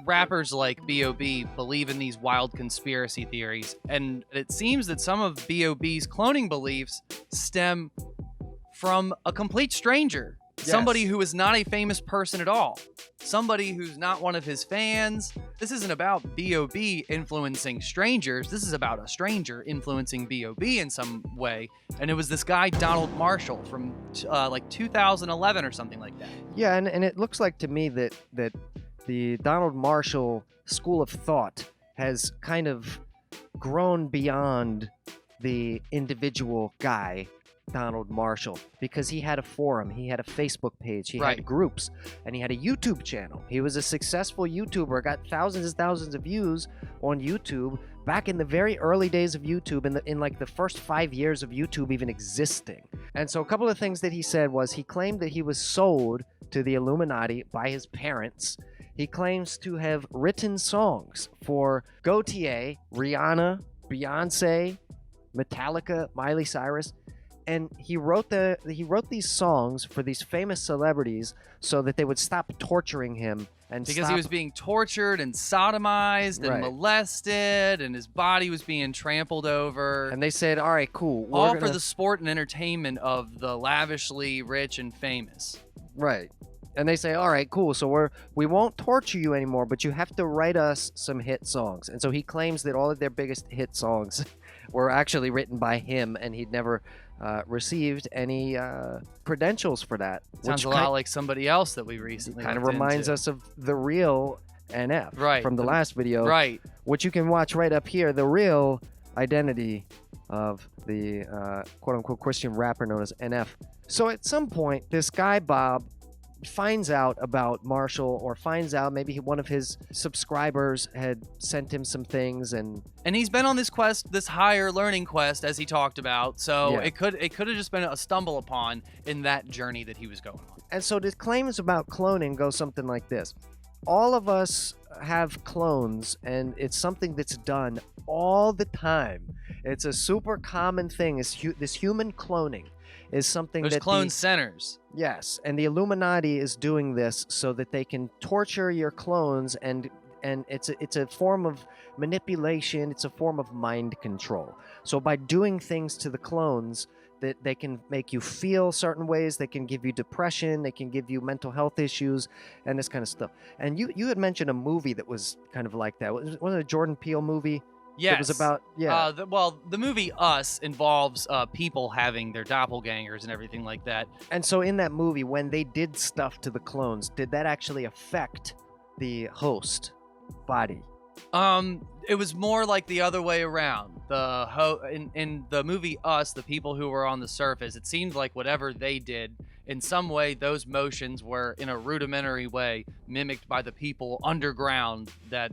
Rappers like B.O.B. believe in these wild conspiracy theories, and it seems that some of B.O.B.'s cloning beliefs stem from a complete stranger. Yes. Somebody who is not a famous person at all. Somebody who's not one of his fans. This isn't about B.O.B. influencing strangers. This is about a stranger influencing B.O.B. in some way. And it was this guy, Donald Marshall, from like 2011 or something like that. Yeah, and it looks like to me that the Donald Marshall school of thought has kind of grown beyond the individual guy, Donald Marshall, because he had a forum, he had a Facebook page, he had groups, and he had a YouTube channel. He was a successful YouTuber, got thousands and thousands of views on YouTube back in the very early days of YouTube, in like the first 5 years of YouTube even existing. And so a couple of things that he said was he claimed that he was sold to the Illuminati by his parents. He claims to have written songs for Gautier, Rihanna, Beyonce, Metallica, Miley Cyrus, and he wrote these songs for these famous celebrities so that they would stop torturing him because he was being tortured and sodomized and molested, and his body was being trampled over. And they said, "All right, cool, all for the sport and entertainment of the lavishly rich and famous." Right. And they say, all right, cool, so we won't torture you anymore, but you have to write us some hit songs. And so he claims that all of their biggest hit songs were actually written by him, and he'd never received any credentials for that. Sounds a lot like somebody else that we recently kind of reminds us of the real NF from the last video, which you can watch right up here, the real identity of the quote-unquote Christian rapper known as NF. So at some point, this guy, Bob, finds out about Marshall, or finds out maybe one of his subscribers had sent him some things, and he's been on this quest, this higher learning quest, as he talked about. So it could have just been a stumble upon in that journey that he was going on. And so the claims about cloning go something like this: all of us have clones, and it's something that's done all the time. It's a super common thing. This human cloning is something There's clone centers. Yes, and the Illuminati is doing this so that they can torture your clones, and it's a form of manipulation. It's a form of mind control. So by doing things to the clones, that they can make you feel certain ways, they can give you depression, they can give you mental health issues, and this kind of stuff. And you had mentioned a movie that was kind of like that. Wasn't it a Jordan Peele movie? Yes. It was about, the movie Us involves people having their doppelgangers and everything like that. And so in that movie, when they did stuff to the clones, did that actually affect the host body? It was more like the other way around. In the movie Us, the people who were on the surface, it seemed like whatever they did, in some way, those motions were in a rudimentary way mimicked by the people underground that,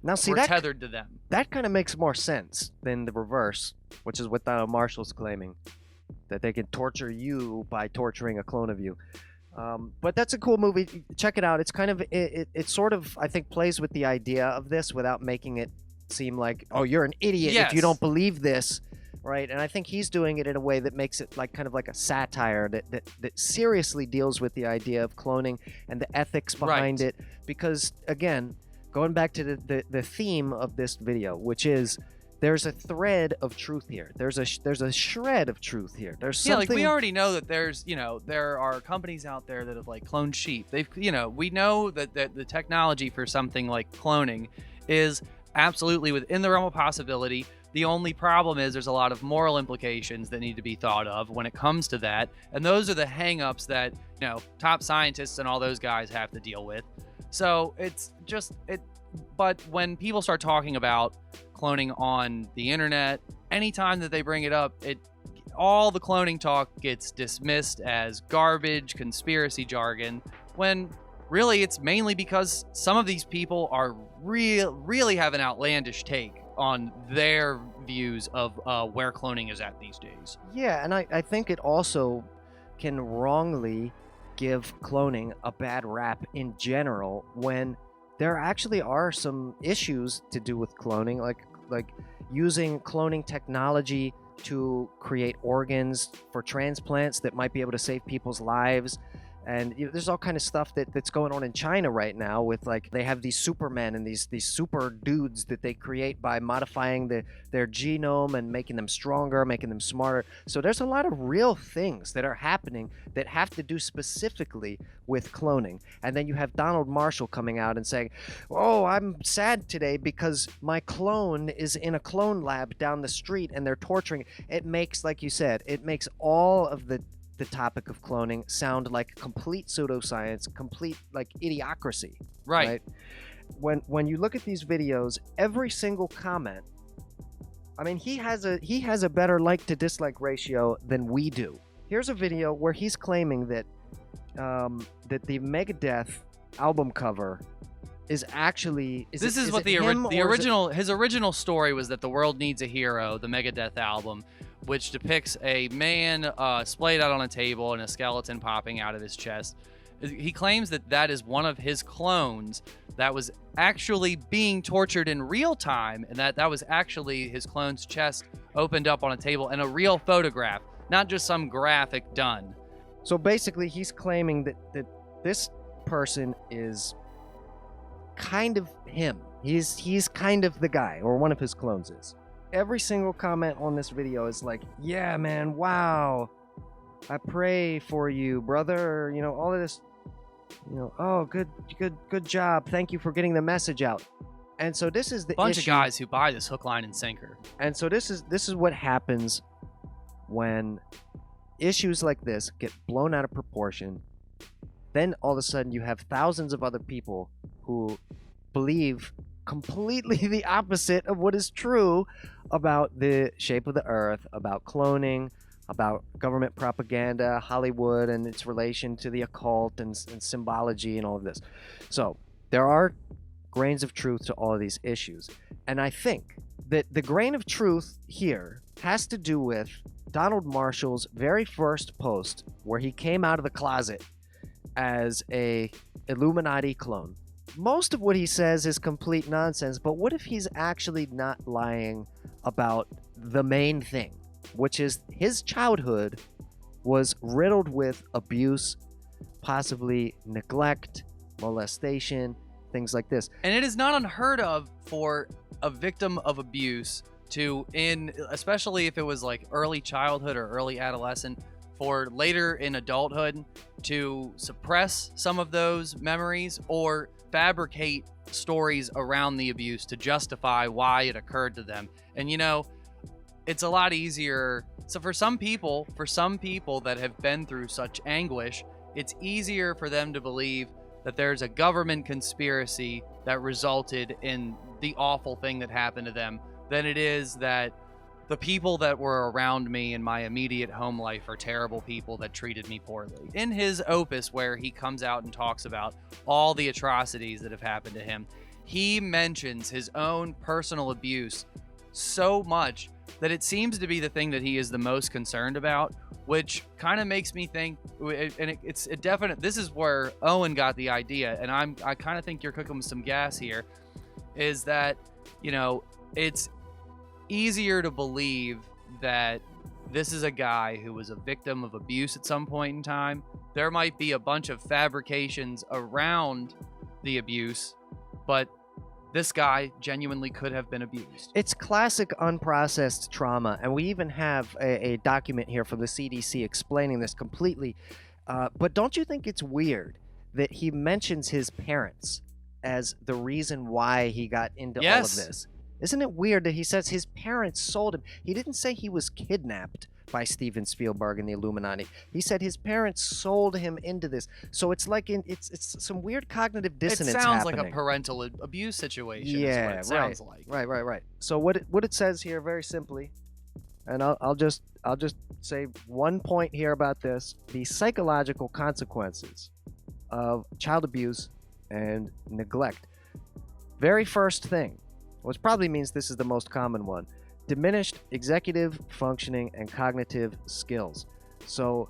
now, see, were tethered to them. That kind of makes more sense than the reverse, which is what Donald Marshall's claiming, that they can torture you by torturing a clone of you. But that's a cool movie. Check it out. It's kind of it sort of, I think, plays with the idea of this without making it seem like, oh, you're an idiot if you don't believe this, right? And I think he's doing it in a way that makes it like kind of like a satire that seriously deals with the idea of cloning and the ethics behind it. Because again, going back to the theme of this video, which is there's a thread of truth here. There's a shred of truth here. There's something. Yeah, like we already know that there's, there are companies out there that have like cloned sheep. They've, we know that the technology for something like cloning is absolutely within the realm of possibility. The only problem is there's a lot of moral implications that need to be thought of when it comes to that. And those are the hang-ups that, top scientists and all those guys have to deal with. So it's just but when people start talking about cloning on the internet, anytime that they bring it up, all the cloning talk gets dismissed as garbage, conspiracy jargon, when really it's mainly because some of these people are really have an outlandish take on their views of where cloning is at these days. Yeah, and I think it also can wrongly give cloning a bad rap in general when there actually are some issues to do with cloning, like using cloning technology to create organs for transplants that might be able to save people's lives. And there's all kind of stuff that's going on in China right now with, like, they have these supermen and these super dudes that they create by modifying their genome and making them stronger, making them smarter. So there's a lot of real things that are happening that have to do specifically with cloning. And then you have Donald Marshall coming out and saying, "Oh, I'm sad today because my clone is in a clone lab down the street and they're torturing." It makes, like you said, it makes all of the topic of cloning sound like complete pseudoscience, complete like idiocracy. Right. When you look at these videos, every single comment, I mean, he has a better like to dislike ratio than we do. Here's a video where he's claiming that that the Megadeth album cover is actually his original story was that The World Needs a Hero, the Megadeth album, which depicts a man splayed out on a table and a skeleton popping out of his chest. He claims that that is one of his clones that was actually being tortured in real time, and that was actually his clone's chest opened up on a table and a real photograph, not just some graphic done. So basically, he's claiming that this person is kind of him. He's kind of the guy, or one of his clones is. Every single comment on this video is like, "Yeah, man, wow, I pray for you, brother," all of this, "Oh, good job, thank you for getting the message out." And so this is the bunch issue. of guys who buy this hook, line, and sinker. And so this is what happens when issues like this get blown out of proportion. Then all of a sudden you have thousands of other people who believe completely the opposite of what is true about the shape of the earth, about cloning, about government propaganda, Hollywood and its relation to the occult and symbology and all of this. So there are grains of truth to all of these issues. And I think that the grain of truth here has to do with Donald Marshall's very first post, where he came out of the closet as a Illuminati clone. Most of what he says is complete nonsense, but what if he's actually not lying about the main thing, which is his childhood was riddled with abuse, possibly neglect, molestation, things like this. And it is not unheard of for a victim of abuse especially if it was like early childhood or early adolescent, for later in adulthood to suppress some of those memories or fabricate stories around the abuse to justify why it occurred to them. And it's a lot easier. So for some people that have been through such anguish, it's easier for them to believe that there's a government conspiracy that resulted in the awful thing that happened to them than it is that the people that were around me in my immediate home life are terrible people that treated me poorly. In his opus, where he comes out and talks about all the atrocities that have happened to him, he mentions his own personal abuse so much that it seems to be the thing that he is the most concerned about, which kind of makes me think, and it's a definite, this is where Owen got the idea, and I kind of think you're cooking with some gas here, is that, it's easier to believe that this is a guy who was a victim of abuse at some point in time. There might be a bunch of fabrications around the abuse, but this guy genuinely could have been abused. It's classic unprocessed trauma, and we even have a document here from the CDC explaining this completely. But don't you think it's weird that he mentions his parents as the reason why he got into all of this? Isn't it weird that he says his parents sold him? He didn't say he was kidnapped by Steven Spielberg and the Illuminati. He said his parents sold him into this. So it's like it's some weird cognitive dissonance happening. It sounds like a parental abuse situation. Yeah, is what it sounds like. Right. So what it says here, very simply, and I'll just say one point here about this: the psychological consequences of child abuse and neglect. Very first thing, which probably means this is the most common one: diminished executive functioning and cognitive skills. So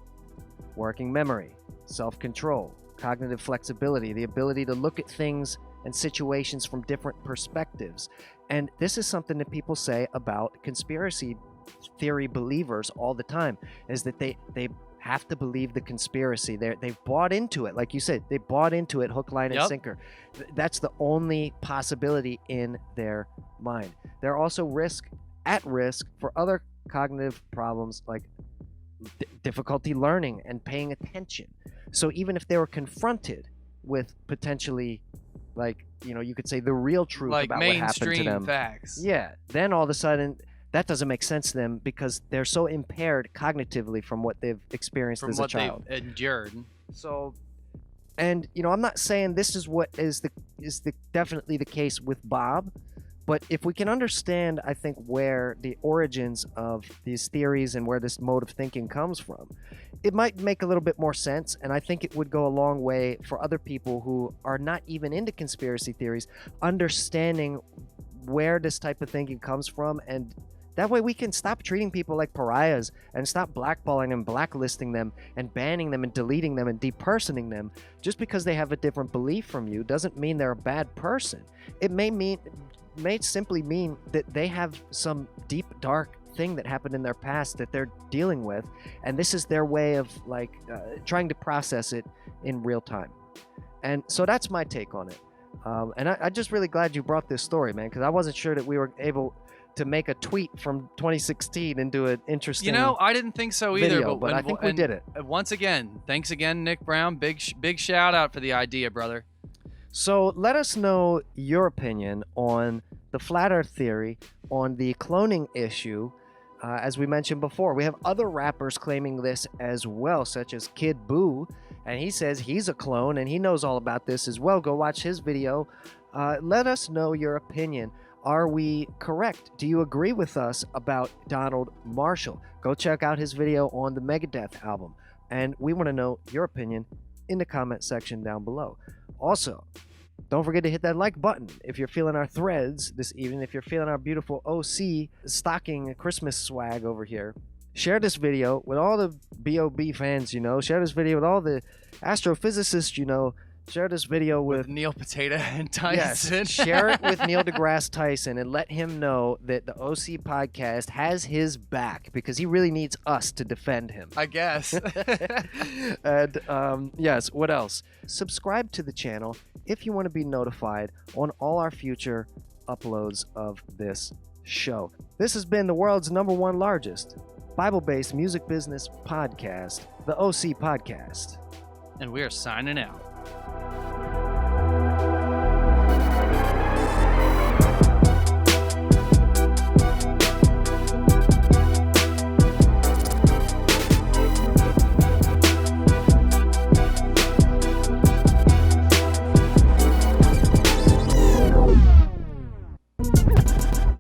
working memory, self-control, cognitive flexibility, the ability to look at things and situations from different perspectives. And this is something that people say about conspiracy theory believers all the time, is that they have to believe the conspiracy. They've bought into it. Like you said, they bought into it hook, line, and Yep. sinker. That's the only possibility in their mind. They're also at risk for other cognitive problems like difficulty learning and paying attention. So even if they were confronted with potentially, like, you could say the real truth Like about what happened to mainstream them, facts. yeah, then all of a sudden that doesn't make sense to them because they're so impaired cognitively from what they've experienced From as what a child. they've endured. So, and I'm not saying this is what is definitely the case with Bob, but if we can understand, I think, where the origins of these theories and where this mode of thinking comes from, it might make a little bit more sense, and I think it would go a long way for other people who are not even into conspiracy theories, understanding where this type of thinking comes from, and that way we can stop treating people like pariahs and stop blackballing and blacklisting them and banning them and deleting them and depersoning them. Just because they have a different belief from you doesn't mean they're a bad person. It may simply mean that they have some deep, dark thing that happened in their past that they're dealing with, and this is their way of trying to process it in real time. And so that's my take on it. And I'm just really glad you brought this story, man, because I wasn't sure that we were able to make a tweet from 2016 into an interesting I didn't think so either. video, but I think we did it. Once again, thanks again, Nick Brown. Big shout out for the idea, brother. So let us know your opinion on the flat earth theory, on the cloning issue. As we mentioned before, we have other rappers claiming this as well, such as Kid Boo, and he says he's a clone and he knows all about this as well. Go watch his video. Let us know your opinion. Are we correct? Do you agree with us about Donald Marshall? Go check out his video on the Megadeth album. And we want to know your opinion in the comment section down below. Also, don't forget to hit that like button if you're feeling our threads this evening, if you're feeling our beautiful OC stocking Christmas swag over here. Share this video with all the B.O.B. fans, Share this video with all the astrophysicists, Share this video with Neil Potato and Tyson. Yes, share it with Neil deGrasse Tyson and let him know that the OC podcast has his back because he really needs us to defend him. I guess. And yes, what else? Subscribe to the channel if you want to be notified on all our future uploads of this show. This has been the world's #1 largest Bible-based music business podcast, the OC Podcast. And we are signing out.